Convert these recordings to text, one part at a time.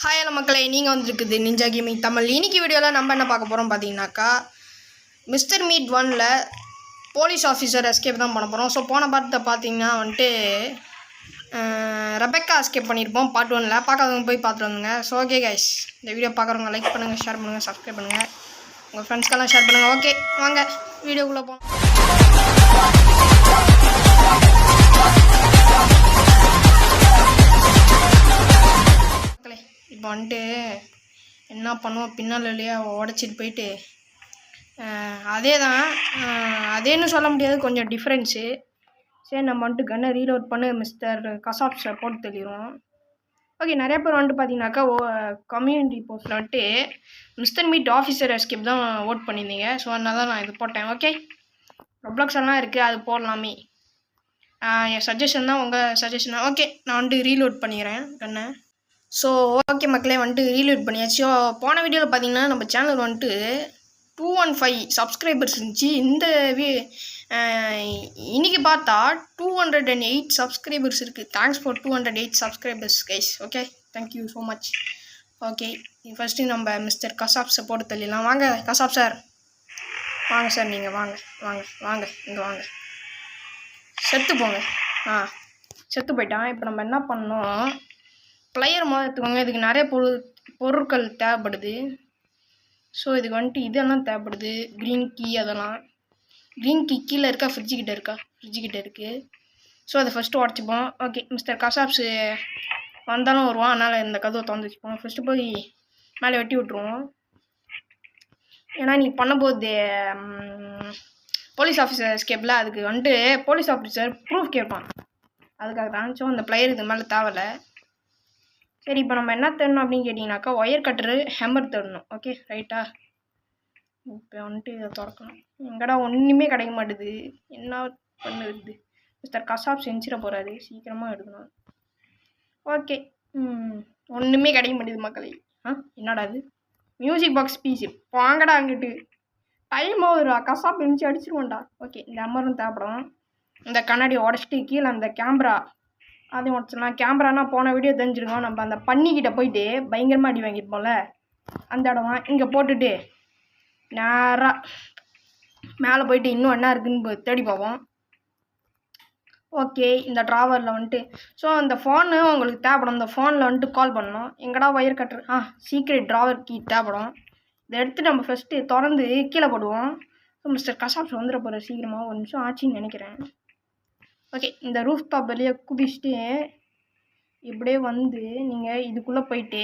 Hi hello மக்களே, நீங்கள் வந்துருக்குது நிஞ்சா கேமிங் தமிழ். இன்னைக்கு வீடியோவில் நம்ம என்ன பார்க்க போகிறோம் பார்த்தீங்கன்னாக்கா, மிஸ்டர் மீட் 1ல் போலீஸ் ஆஃபீஸர் எஸ்கேப் தான் பண்ண போகிறோம். ஸோ போன பார்த்த பார்த்தீங்கன்னா வந்துட்டு ரெபெக்கா எஸ்கேப் பண்ணியிருப்போம் பார்ட் 1ல். பார்க்காதவங்க போய் பார்த்துட்டு வந்துங்க. ஸோ ஓகே கைஸ், இந்த வீடியோ பார்க்குறவங்க லைக் பண்ணுங்கள், ஷேர் பண்ணுங்கள், சப்ஸ்கிரைப் பண்ணுங்கள், உங்கள் ஃப்ரெண்ட்ஸ்க்கெல்லாம் ஷேர் பண்ணுங்கள். ஓகே வாங்க வீடியோக்குள்ளே போகலாம். இப்போ வந்துட்டு என்ன பண்ணுவோம், பின்னால் இல்லையா உடச்சிட்டு போயிட்டு அதே தான், அதேன்னு சொல்ல முடியாது, கொஞ்சம் டிஃப்ரென்ஸு. சரி நம்ம வந்துட்டு கன்னை ரீலோட் பண்ணி மிஸ்டர் கசாப்ஸை போட்டு தெளிவோம். ஓகே, நிறைய பேர் வந்துட்டு பார்த்தீங்கன்னாக்கா கம்யூனிட்டி போஸ்ட்டில் வந்துட்டு மிஸ்டர் மீட் ஆஃபீஸர் எஸ்கேப் தான் ஓட் பண்ணியிருந்தீங்க. ஸோ அதனால தான் நான் இது போட்டேன். ஓகே, ரொப்ளாக்ஸ் எல்லாம் இருக்குது, அது போடலாமே. என் சஜஷன் தான், உங்கள் சஜஷன் தான். ஓகே, நான் வந்துட்டு ரீலோட் பண்ணிக்கிறேன் கன்னை. ஸோ ஓகே மக்களே, வந்துட்டு ரீலோட் பண்ணியாச்சு. போன வீடியோவில் பார்த்தீங்கன்னா நம்ம சேனல் வந்துட்டு 215 சப்ஸ்கிரைபர்ஸ் இருந்துச்சு. இந்த இன்றைக்கி பார்த்தா 208 சப்ஸ்கிரைபர்ஸ் இருக்குது. Thanks for 208 subscribers guys. Okay, thank you so much. Okay, first நம்ம மிஸ்டர் கசாப்ஸை போட்டு தள்ளிடலாம். வாங்க கசாப் சார், வாங்க சார், நீங்கள் வாங்க வாங்க வாங்க இங்கே வாங்க. செத்து போங்க. செத்து போயிட்டான். இப்போ நம்ம என்ன பண்ணோம், பிளேயர் மாதிரி எடுத்துக்கோங்க. இதுக்கு நிறைய பொருட்கள் தேவைப்படுது. ஸோ இதுக்கு வந்துட்டு இதெல்லாம் தேவைப்படுது, க்ரீன் கீ. அதெல்லாம் க்ரீன் கீ கீழே இருக்கா, ஃப்ரிட்ஜுக்கிட்ட இருக்கா? ஃப்ரிட்ஜுக்கிட்ட இருக்குது. ஸோ அதை ஃபஸ்ட்டு உடச்சிப்போம். ஓகே, மிஸ்டர் கசாப்ஸு வந்தாலும் வருவான், அதனால் இந்த கதவை திறந்து வச்சுப்போம். ஃபஸ்ட்டு போய் மேலே வெட்டி விட்ருவோம். ஏன்னா நீ பண்ணும்போது போலீஸ் ஆஃபீஸர் எஸ்கேப்பில் அதுக்கு வந்துட்டு போலீஸ் ஆஃபீஸர் ப்ரூஃப் கேட்பான். அதுக்காக தான். ஸோ அந்த பிளேயர் இது மேலே தேவையில்லை. சரி, இப்போ நம்ம என்ன தேடணும் அப்படின்னு கேட்டிங்கனாக்கா, ஒயர் கட்டரு, ஹேமர் தேடணும். ஓகே ரைட்டா? இப்போ வந்துட்டு இதை திறக்கணும். எங்கடா ஒன்றுமே கிடைக்க மாட்டுது, என்ன பண்ணுது? மிஸ்டர் கசாப் செஞ்சிட போகிறாரு, சீக்கிரமாக எடுக்கணும். ஓகே, ஒன்றுமே கிடைக்க மாட்டேது மக்களே. என்னடா அது? மியூசிக் பாக்ஸ் பீஸு வாங்கடா அங்கிட்டு. டைம் ஒரு கசாப் எமிச்சு அடிச்சிருவோண்டா. ஓகே, இந்த ஹேமரும் தேவைப்படும். இந்த கண்ணாடி உடச்சிட்டு கீழே அந்த கேமரா அதையும் உடச்சிடலாம். கேமரானா போன வீடியோ தெரிஞ்சிருக்கோம். நம்ம அந்த பண்ணிக்கிட்ட போயிட்டு பயங்கரமாக அடி வாங்கியிருப்போம்ல, அந்த இடம் தான். இங்கே போட்டுட்டு நேராக மேலே போயிட்டு இன்னும் என்ன இருக்குதுன்னு தேடி பார்ப்போம். ஓகே, இந்த ட்ராவரில் வந்துட்டு ஸோ அந்த ஃபோனு உங்களுக்கு தேவைப்படும். இந்த ஃபோனில் வந்துட்டு கால் பண்ணணும். எங்கடா ஒயர் கட்டுரு? சீக்ரெட் ட்ராவர் கீ தேவைப்படும். இதை எடுத்து நம்ம ஃபஸ்ட்டு திறந்து கீழே போடுவோம். ஸோ மிஸ்டர் கசாப்ஸ் வந்துட போகிற சீக்கிரமாக, ஒரு நிமிஷம் ஆச்சுன்னு நினைக்கிறேன். ஓகே, இந்த ரூஃப் டாப் வெளியே குதிச்சுட்டு இப்படியே வந்து நீங்கள் இதுக்குள்ளே போயிட்டு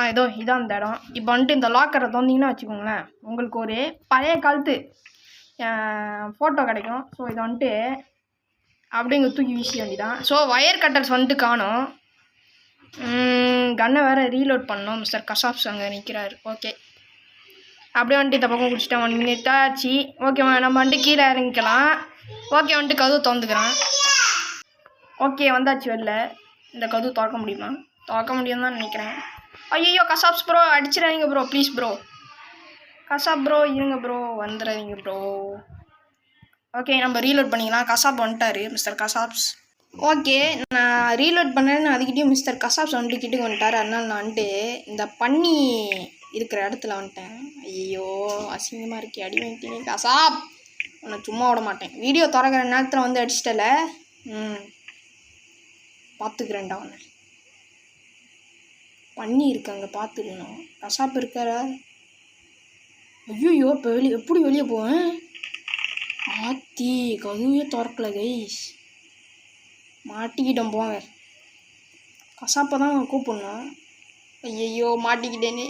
ஏதோ இதான் அந்த இடம். இப்போ வந்துட்டு இந்த லாக்கரை தந்தீங்கன்னா வச்சுக்கோங்களேன், உங்களுக்கு ஒரு பழைய காலத்து ஃபோட்டோ கிடைக்கும். ஸோ இதை வந்துட்டு அப்படிங்க தூக்கி வீசி வேண்டிதான். ஸோ ஒயர் கட்டர்ஸ் வந்துட்டு காணும். கன்னை வேறு ரீலோட் பண்ணோம். மிஸ்டர் கசாப்ஸ் அங்கே நிற்கிறாரு. ஓகே, அப்படியே வந்துட்டு இந்த பக்கம் குடிச்சிட்டேன். 1 மினிட் ஆச்சு. ஓகே, நம்ம வந்துட்டு கீழே இறங்கிக்கலாம். ஓகே, வந்துட்டு கதவு திறந்துக்கிறேன். ஓகே, வந்தாச்சு வெளில. இந்த கதவு திறக்க முடியுமா? திறக்க முடியும் தான் நினைக்கிறேன். ஐயோ கசாப்ஸ் ப்ரோ, அடிச்சிடாதீங்க ப்ரோ, ப்ளீஸ் ப்ரோ. கசாப் ப்ரோ இருங்க ப்ரோ, வந்துடாதீங்க ப்ரோ. ஓகே, நம்ம ரீலோட் பண்ணிக்கலாம். கசாப் வந்துட்டார், மிஸ்டர் கசாப்ஸ். ஓகே, நான் ரீலோட் பண்ணேன்னு அதுக்கிட்டையும் மிஸ்டர் கசாப்ஸ் வந்துட்டு கிட்டே வந்துட்டார். அதனால் நான் வந்துட்டு இந்த பண்ணி இருக்கிற இடத்துல வந்துட்டேன். ஐயோ அசிங்கமாக இருக்கே, அடி வாங்கிட்டீங்க கசாப். உன்னை சும்மா விட மாட்டேன். வீடியோ திறக்கிற நேரத்தில் வந்து அடிச்சிட்டல, பார்த்துக்கிறேன்டா உன்னை. பண்ணி இருக்காங்க, பார்த்துக்கணும். கசாப் இருக்காரா? ஐயோ இப்போ எப்படி வெளியே போவேன்? ஆத்தி கதுவே திறக்கல கைஸ், மாட்டிக்கிட்டோம். போங்க, கசாப்பை தான் கூப்பிடணும். ஐயோ மாட்டிக்கிட்டேன்னு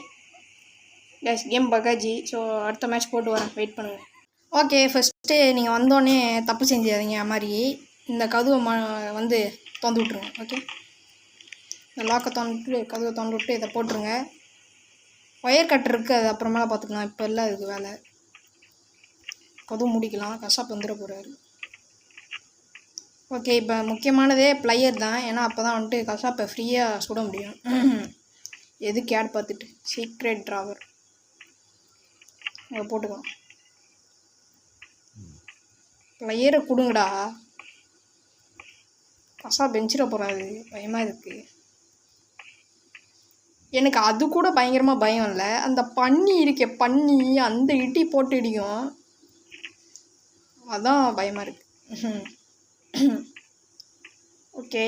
கைஸ். கேம் பக்காஜி. ஸோ அடுத்த மேட்ச் போட்டு வரேன், வெயிட் பண்ணுங்கள். ஓகே, ஃபஸ்ட்டு நீங்கள் வந்தோடனே தப்பு செஞ்சாதீங்க. மாதிரி இந்த கதவை வந்து திறந்து விட்ருங்க. ஓகே, இந்த லாக்கை திறந்துட்டு கதவை திறந்து விட்டு இதை போட்டுருங்க. ஒயர் கட்டர் இருக்குது, அது அப்புறமேல பார்த்துக்கலாம். இப்போ இல்லை அதுக்கு வேலை. கதவு முடிக்கலாம். கசாப் வந்துட போகிறாரு. ஓகே, இப்போ முக்கியமானதே பிளேயர் தான். ஏன்னா அப்போ தான் வந்துட்டு கசாப்பை ஃப்ரீயாக சுட முடியும். எது கேட் பார்த்துட்டு சீக்ரெட் ட்ராவர் அதை போட்டுக்கலாம். பிளேயரை கொடுங்கடா. கசா பெஞ்சிட போகிறாரு, பயமாக இருக்குது. எனக்கு அது கூட பயங்கரமாக பயம் இல்லை, அந்த பன்னி இருக்கே பன்னி அந்த இடி போட்டு இடிக்கும், அதான் பயமாக இருக்குது. ஓகே,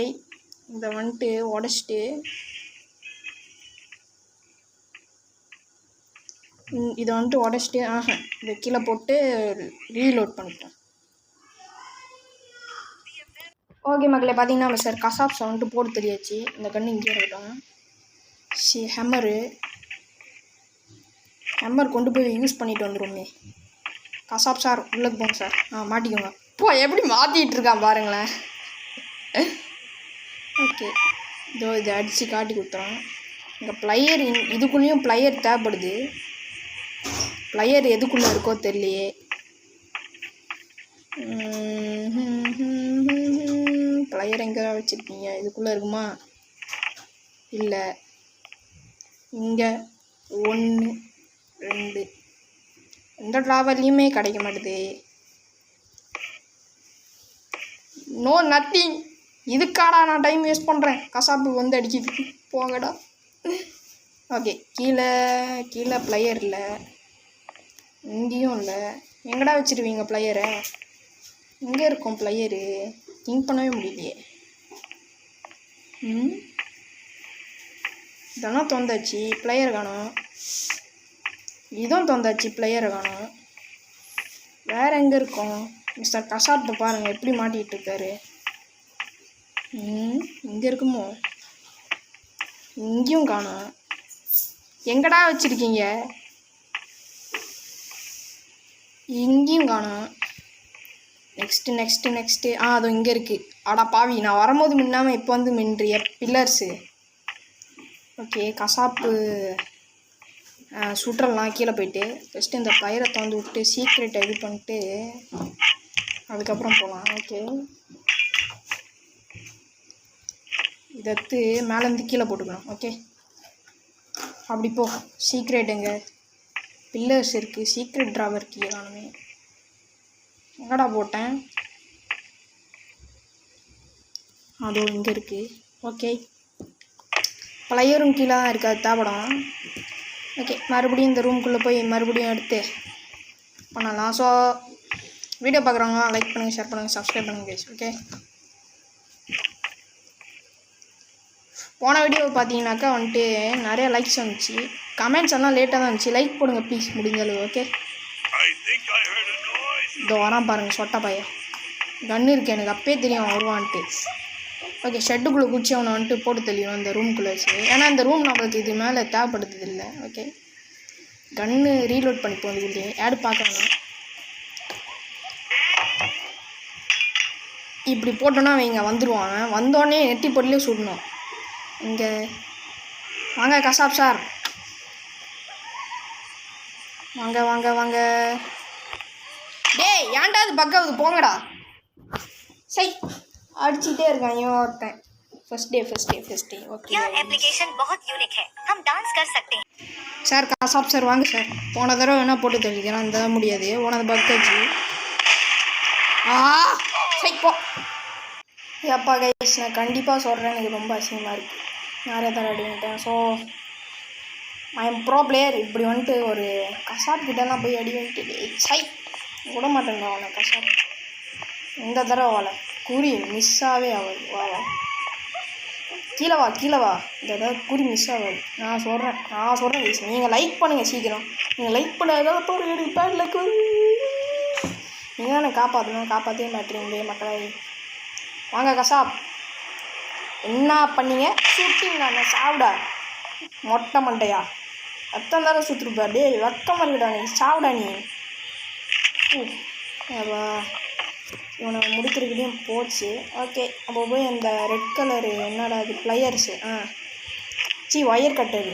இதை வந்துட்டு உடச்சிட்டு இதை வந்துட்டு உடச்சிட்டு இதை கீழே போட்டு ரீலோட் பண்ணிப்போம். ஓகே மக்களே, பார்த்தீங்கன்னா சார் கசாப்ஸ் வந்துட்டு போட்டு தெரியாச்சு. இந்த கன்று இங்கே இருக்கட்டும். ஹேம்மர் கொண்டு போய் யூஸ் பண்ணிட்டு வந்துடுவோமே. கசாப் சார் உள்ளே போங்க சார். மாட்டிக்கோங்க. இப்போ எப்படி மாற்றிட்டு இருக்கான் பாருங்களேன். ஓகே, இதோ இதை அடித்து காட்டி கொடுத்துறோம். இங்கே ப்ளையர் இதுக்குள்ளேயும் ப்ளையர் தேவைப்படுது. ப்ளையர் எதுக்குள்ளே இருக்கோ தெரியலையே. ப்ளையர் எங்கே வச்சுருக்கீங்க? இதுக்குள்ளே இருக்குமா? இல்லை, இங்கே 1 2 எந்த ட்ராவல்லையுமே கிடைக்க மாட்டுது. No nothing. இதுக்காடா நான் டைம் வேஸ்ட் பண்ணுறேன்? கசாப்பு வந்து அடிக்கிது, போங்கடா. ஓகே, கீழே ப்ளையர் இல்லை, இங்கேயும் இல்லை. எங்கடா வச்சுருவீங்க ப்ளையரை? எங்கே இருக்கும் ப்ளையரு? திங்க் பண்ணவே முடியலையே. இதெல்லாம் தொந்தாச்சு, ப்ளையர் காணும். இதுவும் தொந்தாச்சு, ப்ளையரை காணும். வேறு எங்கே இருக்கும்? மிஸ்டர் கசாப்பை பாருங்கள் எப்படி மாட்டிகிட்டு இருக்காரு. இங்கே இருக்குமோ? இங்கேயும் காணும். எங்கடா வச்சுருக்கீங்க? இங்கேயும் காணும். நெக்ஸ்ட்டு அது இங்கே இருக்குது. ஆடா பாவி, நான் வரும்போது மின்னாமல் இப்போ வந்து மின்றிய பில்லர்ஸு. ஓகே, கசாப்பு சுட்டுறலாம் கீழே போயிட்டு. ஃபஸ்ட்டு இந்த பயிரை திறந்து விட்டு சீக்ரெட்டை இது பண்ணிட்டு அதுக்கப்புறம் போகலாம். ஓகே, இதத்து மேலேருந்து கீழே போட்டுக்கணும். ஓகே, அப்படி போ. சீக்ரெட் எங்கே? பில்லர்ஸ் இருக்குது, சீக்ரெட் ட்ராவர் கீழே நானுமே எங்கடா போட்டேன்? அதோ இங்கே இருக்குது. ஓகே, ப்ளையரும் கீழே தான் இருக்குது, அது தேவைப்படும். ஓகே, மறுபடியும் இந்த ரூம்குள்ளே போய் மறுபடியும் எடுத்து பண்ணலாம். ஸோ வீடியோ பார்க்குறவங்க லைக் பண்ணுங்கள், ஷேர் பண்ணுங்கள், சப்ஸ்கிரைப் பண்ணுங்கள் கைஸ். ஓகே, போன வீடியோ பார்த்தீங்கன்னாக்கா வந்துட்டு நிறைய லைக்ஸ் வந்துச்சு. கமெண்ட்ஸ் எல்லாம் லேட்டாக தான் இருந்துச்சு. லைக் போடுங்க ப்ளீஸ் முடிஞ்ச அளவு. ஓகே, இதோ வரான் பாருங்கள் சொட்டை பையன். கன்று இருக்குது, எனக்கு அப்பயே தெரியும் வருவான்ட்டு. ஓகே, ஷெட்டுக்குள்ளே குச்சி அவனை வந்துட்டு போட்டு தெளியும் அந்த ரூம்குள்ளே வச்சு. ஏன்னா இந்த ரூம் நம்மளுக்கு இது மேலே தேவைப்படுறது இல்லை. ஓகே, கன்று ரீலோட் பண்ணிப்போம். இதுக்குள்ளே ஆடு பார்க்குறாங்க. இப்படி போட்டோன்னா அவங்க வந்துடுவாங்க. வந்தோடனே நெட்டி பொருளே சுடணும். இங்கே வாங்க கசாப் சார், வாங்க வாங்க வாங்க. டேய் ஏன்டா அது பக்காவுது, போங்கடா. சரி, அடிச்சுட்டே இருக்கான் இவன் ஒருத்தன். First day. ஓகே, एप्लीकेशन बहुत यूनिक है, हम डांस कर सकते हैं. சார் கசாப் சார் வாங்க சார். போன தடவை என்ன போட்டு தெளிக்கிறேன், அந்த முடியாது. போனது பக்காச்சு. சரி போ. எப்பா கைஸ், நான் கண்டிப்பாக சொல்கிறேன், எனக்கு ரொம்ப அசிங்கமாக இருக்குது. நிறைய தடவை அடிவிட்டேன். So I am pro player. இப்படி வந்துட்டு ஒரு கசாப் கிட்டலாம் போய் அடி வாங்கிட்டு சை விட மாட்டேங்க அவனை. கசாப் இந்த தடவை அவளை குறி மிஸ்ஸாகவே ஆகுது. கீழே வா இந்த தடவை குறி மிஸ் ஆகாது. நான் சொல்கிறேன் கைஸ், நீங்கள் லைக் பண்ணுங்கள் சீக்கிரம். நீங்கள் லைக் பண்ணாதான் போகிற எனக்கு பேடில் நீங்கள் தானே காப்பாற்றவே மாட்டீங்களே மக்களை. வாங்க கசாப், என்ன பண்ணீங்க? சுட்டிங்க நான் சாப்பிடா மொட்டை மண்டையா. அத்தனை தடவை சுற்றுருப்பா. டே வெக்கமாக இருக்குடா நீ, சாப்பிடா நீ. இவனை முடிக்கிறதுலேயும் போச்சு. ஓகே, அப்போ போய் அந்த ரெட் கலரு என்னடா அது ப்ளையர்ஸு ஒயர் கட்டரு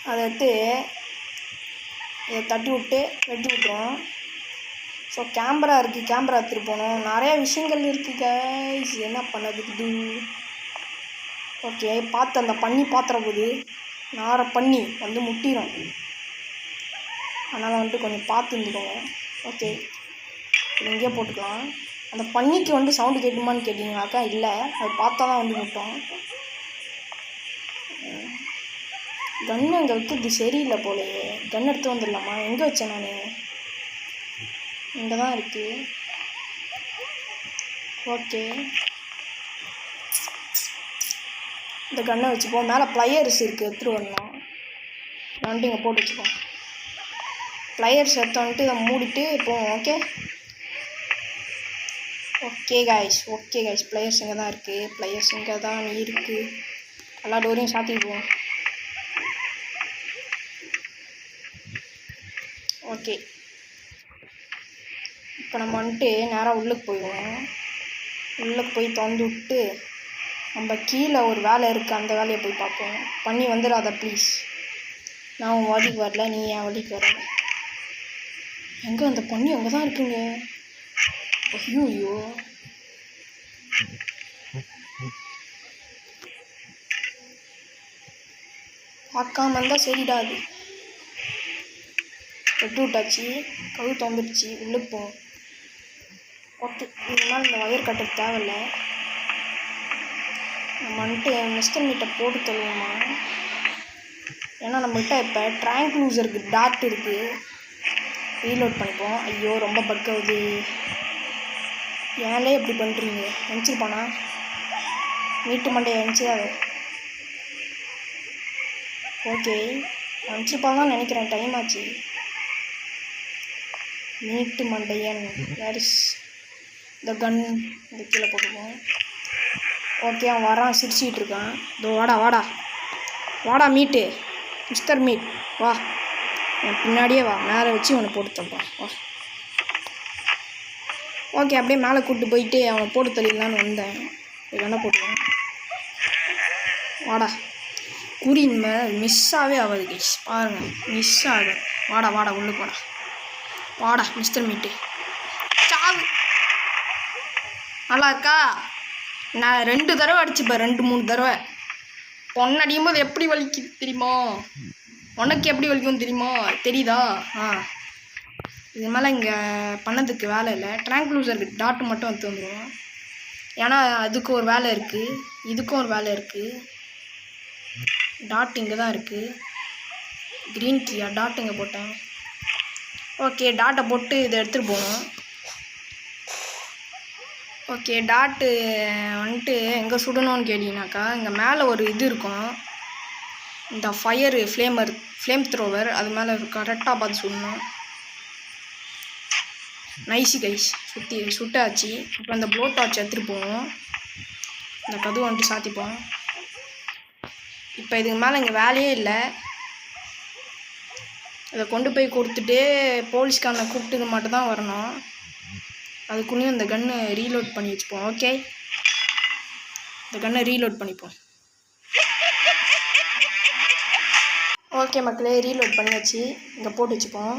அதை எடுத்து இதை தட்டி விட்டு வெட்டி விட்டுரும். ஸோ கேமரா இருக்குது, கேமரா எடுத்துகிட்டு போகணும். நிறையா விஷயங்கள் இருக்குது கைஸ், என்ன பண்ணதுக்கு. ஓகே, பார்த்து அந்த பண்ணி பாத்திர போது நாரை பண்ணி வந்து முட்டிடும். அதனால் வந்துட்டு கொஞ்சம் பார்த்து இருந்துக்கோங்க. ஓகே, இங்கேயே போட்டுக்கலாம். அந்த பண்ணிக்கு வந்து சவுண்டு கேட்குமான்னு கேட்டிங்கனாக்கா இல்லை, அது பார்த்தா தான் வந்து முட்டோம். கன்று அங்கே வைக்கிறது சரியில்லை போலையே. கன் எடுத்து வந்துடலாமா? எங்கே வச்சேன் நான்? இங்கே தான் இருக்குது. ஓகே, இந்த கன்னை வச்சுப்போம். மேலே ப்ளையர்ஸ் இருக்குது, எடுத்துகிட்டு வரணும். வந்துட்டு இங்கே போட்டு வச்சுப்போம். ப்ளையர்ஸ் எடுத்து வந்துட்டு இதை மூடிட்டு போவோம். ஓகே ஓகே காய்ஸ் ப்ளையர்ஸ் இங்கே தான் இருக்குது. ப்ளையர்ஸ் இங்கே தான் இருக்குது. எல்லா டோரையும் சாத்திடுவோம். ஓகே, இப்போ நம்ம வந்துட்டு நேராக உள்ளுக்கு போயிடுவோம். உள்ளுக்கு போய் திறந்து விட்டு நம்ம கீழே ஒரு வேலை இருக்குது, அந்த வேலையை போய் பார்ப்போம். பண்ணி வந்துடாத ப்ளீஸ். நான் உன் வழிக்கு வரல, நீ என் வழிக்கு வரல. எங்கே அந்த பண்ணி? அங்கே தான் இருக்குங்க. ஐயோ பார்க்காம இருந்தால் சரிடா. அது வெட்டு விட்டாச்சு, கழுத்து வந்துடுச்சு. உள்ளுக்கு போவோம். ஓகே, இதனால் இந்த ஒயர் கட்டர் தேவையில்லை. நம்ம வந்துட்டு மிஸ்டர் மீட்டை போட்டு தருவோமா? ஏன்னா நம்மகிட்ட இப்போ ட்ராங்க்லூசருக்கு டாட் இருக்குது. ரீலோட் பண்ணிப்போம். ஐயோ ரொம்ப பக் ஆகுது. ஏன்லே எப்படி பண்ணுறீங்க? நினச்சிருப்பானா? மீட்டு மண்டையை நினச்சிடாது. ஓகே, நினச்சிருப்பான்னு நினைக்கிறேன். டைம் ஆச்சு. மீட்டு மண்டையன் வேர் இஸ் த கன்? இந்த கீழே போட்டுப்போம். ஓகே, அவன் வரான், சிரிச்சிக்கிட்டு இருக்கான். இதோ வாடா வாடா வாடா மீட்டு, மிஸ்டர் மீட் வா, என் பின்னாடியே வா. மேலே வச்சு அவனை போட்டு தப்பான் வா. ஓகே, அப்படியே மேலே கூப்பிட்டு போயிட்டு அவனை போட்டு தள்ளிடலான்னு வந்தேன். என்ன போட்டுருவான்? வாடா. குறின் மேலே மிஸ்ஸாகவே ஆகாது கைஸ், பாருங்கள், மிஸ் ஆகுது. வாடா வாடா உள்ளுக்கு வாடா. வாடா மிஸ்டர் மீட்டு, சாவு. நல்லா இருக்கா? நான் 2 தடவை அடிச்சுப்பேன், 2-3 தடவை. பொண்ணடியும் போது எப்படி வலிக்குது தெரியுமா? உனக்கு எப்படி வலிக்கும் தெரியுமா? தெரியுதா? இது மேலே இங்கே பண்ணதுக்கு வேலை இல்லை. ட்ராங்க்லூசருக்கு டாட்டு மட்டும் வந்து வந்துடுவோம். ஏன்னா அதுக்கு ஒரு வேலை இருக்குது, இதுக்கும் ஒரு வேலை இருக்குது. டாட் இங்கே தான் இருக்குது. க்ரீன் கீயா? டாட் இங்கே போட்டேன். ஓகே, டாட்டை போட்டு இதை எடுத்துகிட்டு போகணும். ஓகே, டாட்டு வந்துட்டு எங்கே சுடணும்னு கேட்டிங்கனாக்கா, இங்கே மேலே ஒரு இது இருக்கும், இந்த ஃப்ளேம் த்ரோவர், அது மேலே கரெக்டாக பார்த்து சுடணும். Nice guys, சுட்டாச்சு. இப்போ அந்த ப்ளோ டார்ச் எடுத்துகிட்டு போவோம். இந்த கதவு வந்துட்டு சாத்திப்போம். இப்போ இதுக்கு மேலே இங்கே வேலையே இல்லை. இதை கொண்டு போய் கொடுத்துட்டு போலீஸ்காரனை கூப்பிட்டு மட்டும் தான் வரணும். அதுக்குள்ளேயும் இந்த கன்னை ரீலோட் பண்ணி வச்சுப்போம். ஓகே, இந்த கன்னை ரீலோட் பண்ணிப்போம். ஓகே மக்களே, ரீலோட் பண்ணியாச்சு. இங்கே போட்டு வச்சுப்போம்.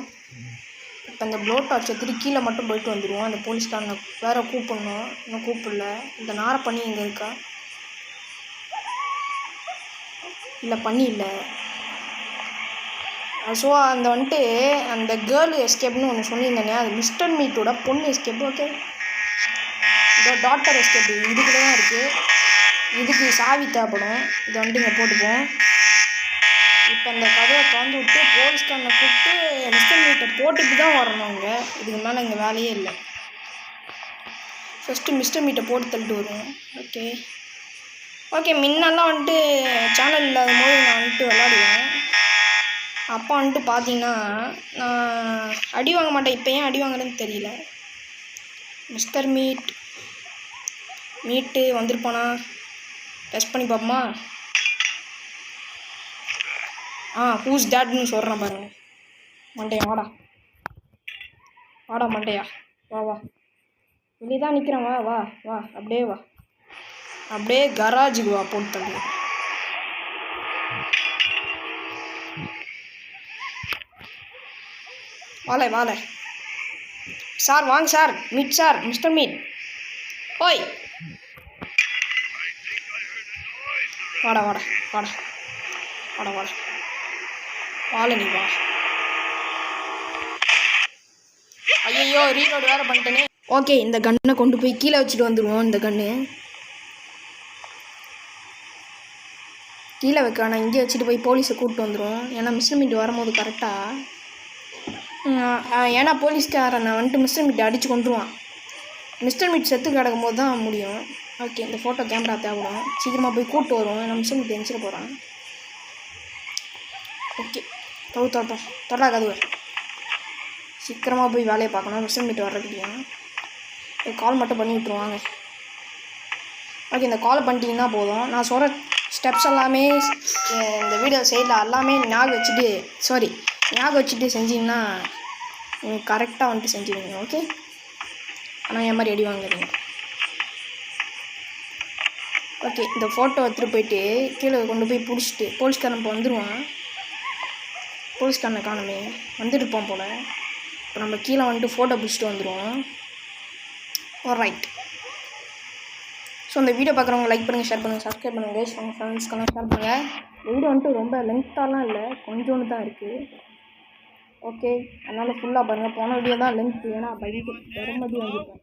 இப்போ இந்த ப்ளோ டார்ச் எடுத்துட்டு கீழே மட்டும் போயிட்டு வந்துடுவோம். அந்த போலீஸ்காரனை வேறு கூப்பிடணும், இன்னும் கூப்பிடல. இந்த நாரை பண்ணி இங்கே இருக்கா? இல்லை, பண்ணி இல்லை. ஸோ அந்த வந்துட்டு அந்த கேர்ள் எஸ்கேப்னு ஒன்று சொல்லியிருந்தேனே, அது மிஸ்டர் மீட்டோட பொண்ணு எஸ்கேப். ஓகே, இந்த டாக்டர் எஸ்கேப் இதுக்கு தான் இருக்குது. இதுக்கு சாவி தேவைப்படும். இதை வந்துட்டு இங்கே போட்டுப்போம். இப்போ இந்த கதவை திறந்து விட்டு போலீஸ்காரனை கூப்பிட்டு மிஸ்டர் மீட்டை போட்டுட்டு தான் வரணும். இங்கே இதுக்கு மேலே இங்கே வேலையே இல்லை. ஃபஸ்ட்டு மிஸ்டர் மீட்டை போட்டு தள்ளிட்டு வருவோம். ஓகே ஓகே, முன்னெல்லாம் வந்துட்டு சேனல் இல்லாத போது நான் வந்துட்டு விளாடுவேன். அப்பா வந்துட்டு பார்த்தீங்கன்னா நான் அடி வாங்க மாட்டேன். இப்போ ஏன் அடி வாங்குறேன்னு தெரியல. மிஸ்டர் மீட்டு வந்திருப்பானா? டெஸ்ட் பண்ணி பார்ப்போமா? ஹூஸ் டேட்னு சொல்கிறேன் பாருங்க. மண்டையா வாடா வாடா மண்டையா, வா வா, வெளியே தான் நிற்கிறேன். வா வா வா, அப்படியே வா, அப்படியே கராஜுக்கு வா, போட்டு தள்ளி. வாழை சார், வாங்க sir, meet sir, mister meet. ஓய், வாடா வாடா வாடா வாடா வாடா, வாழை நீ வா. ஐயோ, ரீலோடு வேறு பண்ணிட்டேனே. ஓகே, இந்த கன்னை கொண்டு போய் கீழே வச்சுட்டு வந்துடுவோம். இந்த கன்று கீழே வைக்க வேணாம், இங்கே வச்சுட்டு போய் போலீஸை கூப்பிட்டு வந்துடும். ஏன்னா மிஸ்டர் மீட் வரும்போது கரெக்டாக, ஏன்னா போலீஸ்காரனை வந்துட்டு மிஸ்டர் மீட் அடித்து கொண்டுருவான். மிஸ்டர் மீட் செத்து கிடக்கும் போது தான் முடியும். ஓகே, இந்த ஃபோட்டோ கேமரா தேவைப்படும், சீக்கிரமாக போய் கூப்பிட்டு வருவோம். ஏன்னா மிஸ்டர் மீட் எரிச்சிட போகிறான். ஓகே, தோட்டம் தொடரா கதுவை, சீக்கிரமாக போய் வேலையை பார்க்கணும். மிஸ்டர் மீட் வர்றதுக்கு கால் மட்டும் பண்ணி விட்ருவாங்க. ஓகே, இந்த கால் பண்ணிட்டீங்கன்னா போதும். நான் சொல்கிற ஸ்டெப்ஸ் எல்லாமே இந்த வீடியோ சைடில் எல்லாமே ஞாபகம் வச்சுட்டு செஞ்சிங்கன்னா கரெக்டாக வந்துட்டு செஞ்சுருவீங்க. ஓகே, ஆனால் என் மாதிரி அடி வாங்குறீங்க. ஓகே, இந்த ஃபோட்டோ எடுத்துகிட்டு போயிட்டு கீழே கொண்டு போய் பிடிச்சிட்டு போலீஸ்காரன் இப்போ வந்துடுவான். போலீஸ்காரனை காணுமே, வந்துட்டு இருப்பான் போல். இப்போ நம்ம கீழே வந்துட்டு ஃபோட்டோ பிடிச்சிட்டு வந்துடுவோம். ரைட். ஸோ இந்த வீடியோ பார்க்குறவங்க லைக் பண்ணுங்கள், ஷேர் பண்ணுங்கள், சப்ஸ்கிரைப் பண்ணுங்கள், உங்கள் ஃப்ரெண்ட்ஸ்க்கெல்லாம் ஷேர் பண்ணுங்கள். இந்த வீடியோ வந்துட்டு ரொம்ப லென்த்தாலாம் இல்லை, கொஞ்சோன்னு தான் இருக்குது. ஓகே, அதனால் ஃபுல்லாக பாருங்கள். போன வீடியோ தான் லென்த்து, ஏன்னா பைக்கு வரும்போது வந்துருக்கேன்.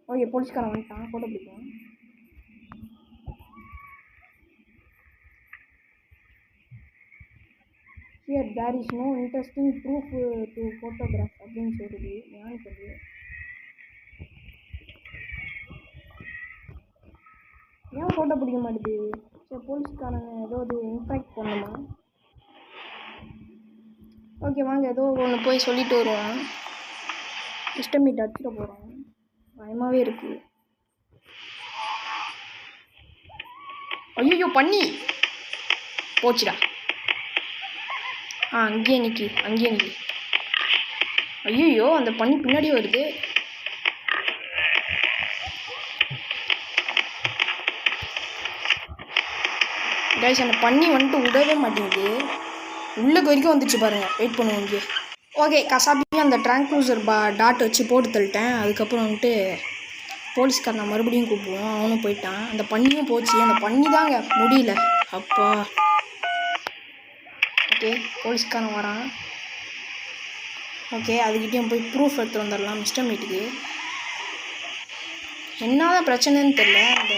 ஓகே, போலீஸ்காரன் வந்துட்டான், ஃபோட்டோ பிடிக்கும். Here there is no interesting proof to photograph அப்படின்னு சொல்லுது. ஏன்னு சொல்லுது, ஏன் ஃபோட்டோ பிடிக்க மாட்டேது? சரி, போலீஸ்காரன் ஏதோ ஒரு இன்ஃபேக்ட் பண்ணுமா? ஓகே, வாங்க ஏதோ ஒன்று போய் சொல்லிட்டு வருவான். மிஸ்டர் மீட் அடிச்சிட போகிறோம், பயமாகவே இருக்குது. ஐயோ, பண்ணி போச்சுடா. அங்கேயே நிற்கி. ஐயோ, அந்த பண்ணி பின்னாடியே வருது. கைஸ், அந்த பண்ணி வந்துட்டு விடவே மாட்டேங்குது, உள்ளே வரைக்கும் வந்துச்சு பாருங்கள். வெயிட் பண்ணுவோம் இங்கே. ஓகே, கசாப்பியும் அந்த ட்ராங்க்லூசர் டாட் வச்சு போட்டு தள்ளிட்டேன். அதுக்கப்புறம் வந்துட்டு போலீஸ்காரனை மறுபடியும் கூப்பிடுவோம். அவனும் போயிட்டான். அந்த பண்ணியும் போச்சு. அந்த பண்ணி தாங்க முடியல. அப்பா. ஓகே, போலீஸ்காரன் வரான். ஓகே, அதுக்கிட்டேயும் போய் ப்ரூஃப் எடுத்துகிட்டு வந்துடலாம் மிஸ்டர் மீட்டுக்கு. என்னதான் பிரச்சனைன்னு தெரியல, அந்த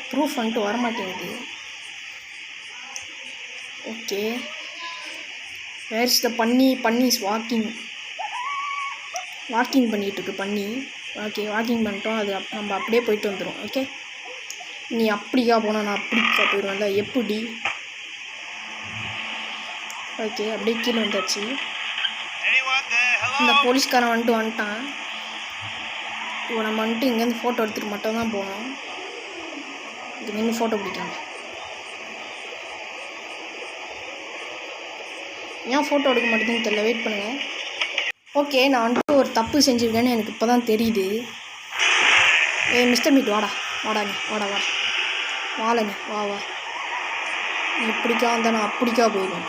ப்ரூஃப் வந்துட்டு வரமாட்டேங்குது. ஓகே, வேர் இஸ் த பண்ணி இஸ் வாக்கிங் பண்ணிகிட்ருக்கு பண்ணி. ஓகே, வாக்கிங் பண்ணிட்டோம். அது நம்ம அப்படியே போயிட்டு வந்துடும். ஓகே, நீ அப்படிக்கா போனால் நான் அப்படிக்கா போயிடுவேன்ல, எப்படி? ஓகே, அப்படியே கீழே வந்தாச்சு. இந்த போலீஸ்காரன் வந்துட்டான். இப்போ நம்ம வந்துட்டு இங்கேருந்து ஃபோட்டோ எடுத்துகிட்டு மட்டும் தான் போகணும். இது நின்று ஃபோட்டோ பிடிக்காம ஏன் ஃபோட்டோ எடுக்க மாட்டேங்குதுன்னு தெரியல. வெயிட் பண்ணுங்கள். ஓகே, நான் வந்துட்டு ஒரு தப்பு செஞ்சுருக்கேன்னு எனக்கு இப்போ தான் தெரியுது. மிஸ்டர் மீட் வாடா நீ வா. நீ இப்படிக்கா வந்தால் நான் அப்படிக்கா போயிடுவேன்.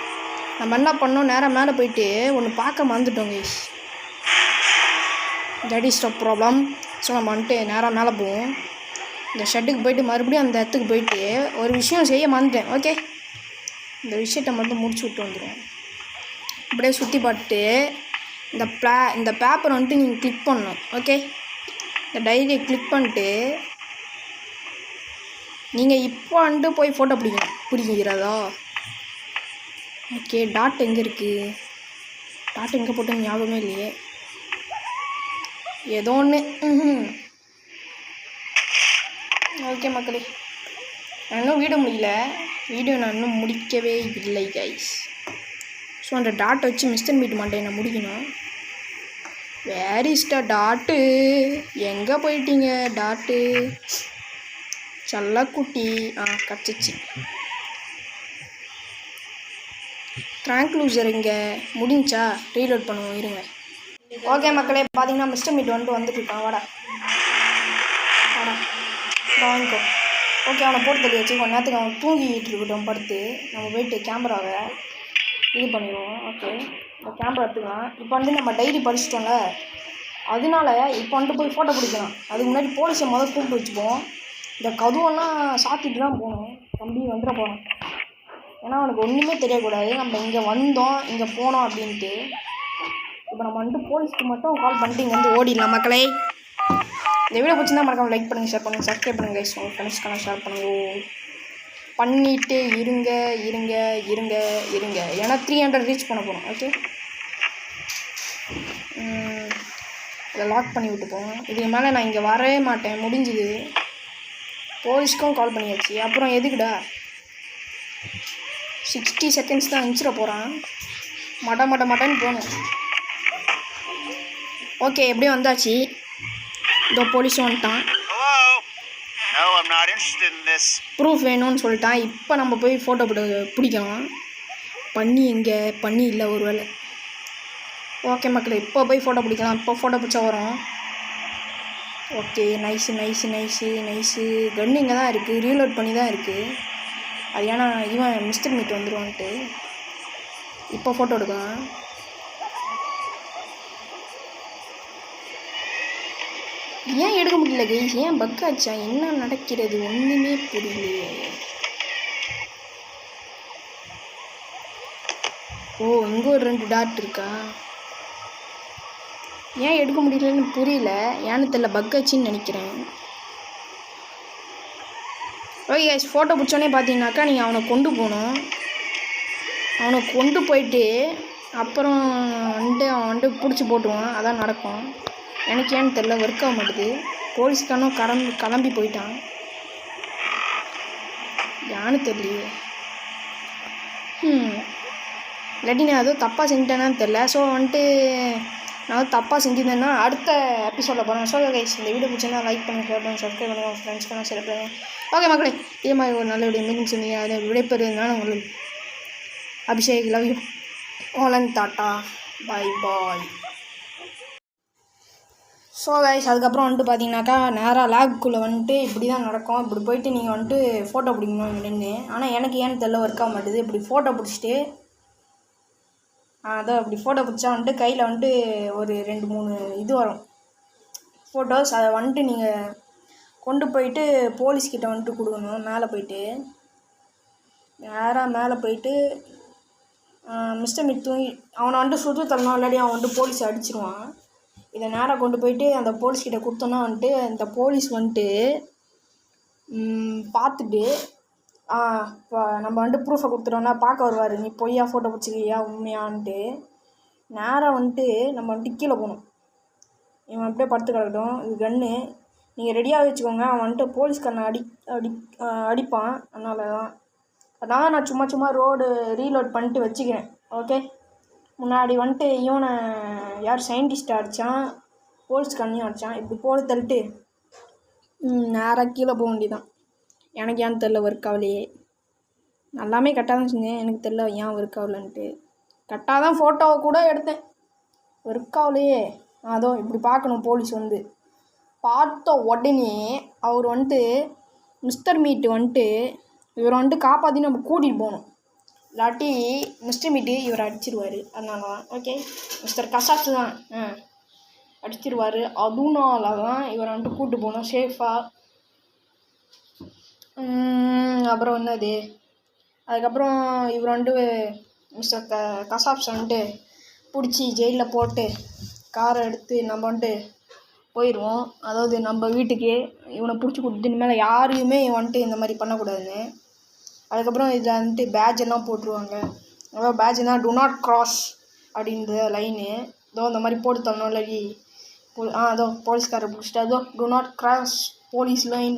நம்ம என்ன பண்ணோம், நேராக மேலே போயிட்டு ஒன்று பார்க்க மறந்துட்டோங்க. That is the problem. So நம்ம வந்துட்டு நேராக மேலே போவோம். இந்த ஷெட்டுக்கு போயிட்டு மறுபடியும் அந்த இடத்துக்கு போயிட்டு ஒரு விஷயம் செய்ய மறந்துட்டேன். ஓகே, இந்த விஷயத்தை மட்டும் முடிச்சு விட்டு வந்துடுவோம். அப்படியே சுற்றி பார்த்துட்டு இந்த பேப்பரை வந்துட்டு நீங்கள் கிளிக் பண்ணணும். ஓகே, இந்த டைரியை கிளிக் பண்ணிட்டு நீங்கள் இப்போ வந்துட்டு போய் ஃபோட்டோ பிடிக்கிறதா? ஓகே, டாட் எங்கே இருக்குது? டாட் எங்கே போட்டு ஞாபகமே இல்லையே. ஏதோ ஒன்று. ஓகே மக்களே, நான் இன்னும் வீடியோ நான் இன்னும் முடிக்கவே இல்லை கைஸ். ஸோ அந்த டாட் வச்சு மிஸ்டர் மீட் மண்டே நான் முடிக்கணும். Where is the dad? எங்கே போயிட்டீங்க டாட்டு? செல்லக்குட்டி. கச்சிச்சு. ட்ராங்க்லூசர் இங்கே முடிஞ்சா ரீலோட் பண்ணுவோம், இருங்க. ஓகே மக்களே, பார்த்தீங்கன்னா மிஸ்டர் மீட் வந்துட்டு இருக்கான். வாடா வாங்கிக்கோ. ஓகே, அவனை போட்டு தள்ளியாச்சு. கொஞ்ச நேரத்துக்கு அவன் தூங்கிட்டு இருக்கட்டும் படுத்து. நம்ம போயிட்டு கேமராவை இது பண்ணிடுவோம். ஓகே, இந்த கேமரா எடுத்துக்கலாம். இப்போ வந்து நம்ம டைரி படிச்சிட்டோம்ல, அதனால இப்போ வந்துட்டு போய் ஃபோட்டோ பிடிக்கலாம். அதுக்கு முன்னாடி போலீஸை கூப்பிட்டு வச்சுப்போம். இந்த கதுவெல்லாம் சாத்திட்டு தான் போகணும். தம்பி வந்துட போகிறோம். ஏன்னா அவனுக்கு ஒன்றுமே தெரியக்கூடாது, நம்ம இங்கே வந்தோம் இங்கே போனோம் அப்படின்ட்டு. இப்போ நம்ம வந்துட்டு போலீஸ்க்கு மட்டும் கால் பண்ணிட்டு இங்கே வந்து ஓடிடலாம் மக்களே. இந்த வீடியோ பிடிச்சிருந்தா மறக்காம லைக் பண்ணுங்கள், ஷேர் பண்ணுங்கள், சப்ஸ்கிரைப் பண்ணுங்கள் கைஸ். உங்கள் ஃப்ரெண்ட்ஸ்க்கெல்லாம் ஷேர் பண்ணுங்கள். பண்ணிட்டு இருங்க இருங்க இருங்க இருங்க, ஏன்னா 300 ரீச் பண்ண போகிறோம். ஓகே, இதை லாக் பண்ணி விட்டு போங்க. இதுக்கு மேலே நான் இங்கே வரவே மாட்டேன், முடிஞ்சுது. போலீஸ்க்கும் கால் பண்ணியாச்சு. அப்புறம் எதுக்குடா 60 செகண்ட்ஸ் தான் அனுப்பிச்சிட போகிறான். மட்டன்னு போகணும். ஓகே, எப்படியும் வந்தாச்சு. இதோ போலீஸும் வந்துட்டான். ப்ரூஃப் வேணும்னு சொல்லிட்டான். இப்போ நம்ம போய் ஃபோட்டோ பிடிக்கலாம். பண்ணி எங்கே பண்ணி இல்லை ஒரு வேளை. ஓகே மக்களே, இப்போ போய் ஃபோட்டோ பிடிக்கலாம். இப்போ ஃபோட்டோ பிடிச்சா வரும். Okay, nice. கன்று இங்கே தான் இருக்குது, ரீலோட் பண்ணி தான் இருக்குது. அது ஏன்னா இவன் மிஸ்டர் மீட் வந்துடுவான்ட்டு. இப்போ ஃபோட்டோ எடுக்கலாம். ஏன் எடுக்க முடியல கைஸ்? ஏன் பக் ஆச்சா? என்ன நடக்கிறது ஒன்றுமே புரியலையே. ஓ, இங்கே ஒரு 2 டாட் இருக்கா? ஏன் எடுக்க முடியலன்னு புரியல. ஏன்னு தெரியல, பக் ஆச்சுன்னு நினைக்கிறேன். ஓகே கைஸ், ஃபோட்டோ பிடிச்சோன்னே பார்த்தீங்கன்னாக்கா நீங்கள் அவனை கொண்டு போகணும். அவனை கொண்டு போயிட்டு அப்புறம் அவன் பிடிச்சி போட்டுருவான். அதான் நடக்கும். எனக்கு ஏன்னு தெரில, ஒர்க் ஆக மாட்டுது. போலீஸ்காரனும் கிளம்பி போயிட்டான். யான்னு தெரியலையே. இல்லாட்டி நான் ஏதோ தப்பாக செஞ்சிட்டேனான்னு தெரில. ஸோ நான் தப்பாக செஞ்சுருந்தேன்னா அடுத்த எபிசோடில் போகிறேன். ஸோ கைஸ், இந்த வீடியோ பிடிச்சிருந்தா லைக் பண்ணுங்கள், ஷேர் பண்ணுங்கள், சப்ஸ்கிரைப் பண்ணுங்கள், உங்கள் ஃப்ரெண்ட்ஸ் பண்ண ஷேர் பண்ணுங்கள். ஓகே மக்களே, இதே மாதிரி ஒரு நல்ல வீடியோ மீட்டிங் சொன்னீங்க. அதை விடைபெறுவதுனால உங்களுக்கு Abhishek, love you all, tata, bye. So guys, அதுக்கப்புறம் பார்த்தீங்கன்னாக்கா நேராக லேக்குள்ளே இப்படி தான் நடக்கும். இப்படி போயிட்டு நீங்கள் ஃபோட்டோ பிடிக்கணும் அப்படின்னு. ஆனால் எனக்கு ஏன்னு தெரியல, ஒர்க் ஆக மாட்டுது. இப்படி ஃபோட்டோ பிடிச்சிட்டு அதான் அப்படி ஃபோட்டோ பிடிச்சா கையில் ஒரு 2-3 இது வரும் ஃபோட்டோஸ். அதை நீங்கள் கொண்டு போயிட்டு போலீஸ்கிட்ட கொடுக்கணும். மேலே போயிட்டு நேராக மேலே போயிட்டு மிஸ்டர் மீட் தூங்கி அவனை சுற்று தரணும். இல்லாட்டி அவன் போலீஸ் அடிச்சிருவான். இதை நேராக கொண்டு போயிட்டு அந்த போலீஸ்கிட்ட கொடுத்தோன்னா அந்த போலீஸ் பார்த்துட்டு இப்போ நம்ம ப்ரூஃபை கொடுத்துட்டோன்னா பார்க்க வருவார். நீ பொய்யா ஃபோட்டோ பிடிச்சிக்கியா உண்மையான்ட்டு. நேராக நம்ம கீழே போகணும். இவன் அப்படியே படுத்து கிடக்கட்டும். இது கன்று நீங்கள் ரெடியாக வச்சுக்கோங்க. அவன் போலீஸ்காரனை அடிப்பான். அதனால நான் சும்மா ரோடு ரீலோட் பண்ணிட்டு வச்சுக்கிறேன். ஓகே, முன்னாடி இவனை யார் சயின்டிஸ்ட்டை அடித்தான், போலீஸ்காரனையும் அடித்தான். இப்படி போல தள்ளிட்டு நேராக கீழே போக வேண்டியதான். எனக்கு ஏன்னு தெரில, ஒர்க் ஆகலையே. எல்லாமே கரெக்டாக தான் செஞ்சேன். எனக்கு தெரில ஏன் ஒர்க் ஆகலன்ட்டு. கரெக்டாக தான் ஃபோட்டோவை கூட எடுத்தேன், ஒர்க் ஆகலையே. அதோ இப்படி பார்க்கணும். போலீஸ் பார்த்த உடனே அவர் மிஸ்டர் மீட் இவர் காப்பாற்றி நம்ம கூட்டிகிட்டு போகணும். இல்லாட்டி மிஸ்டர் மீட்டு இவர் அடிச்சிருவார். அதனால தான். ஓகே, மிஸ்டர் கசாப்ஸ் தான் அடிச்சிருவார். அதனால தான் இவர் கூப்பிட்டு போகணும் சேஃபாக. அப்புறம் என்னது, அதுக்கப்புறம் இவர் மிஸ்டர் கசாப்ஸ் பிடிச்சி ஜெயிலில் போட்டு காரை எடுத்து நம்ம போயிடுவோம். அதாவது நம்ம வீட்டுக்கு இவனை பிடிச்சி கொடுத்துட்டு இனிமேல் யாரையுமே இந்த மாதிரி பண்ணக்கூடாதுன்னு. அதுக்கப்புறம் இதில் பேட்ச் எல்லாம் போட்டுருவாங்க. அதாவது பேட்ச்னா டு நாட் கிராஸ் அப்படின்ற லைனு. இதோ இந்த மாதிரி போட்டு தரணும். இல்லாட்டி அதோ போலீஸ்காரர் பிடிச்சிட்டு அதோ to not cross police line.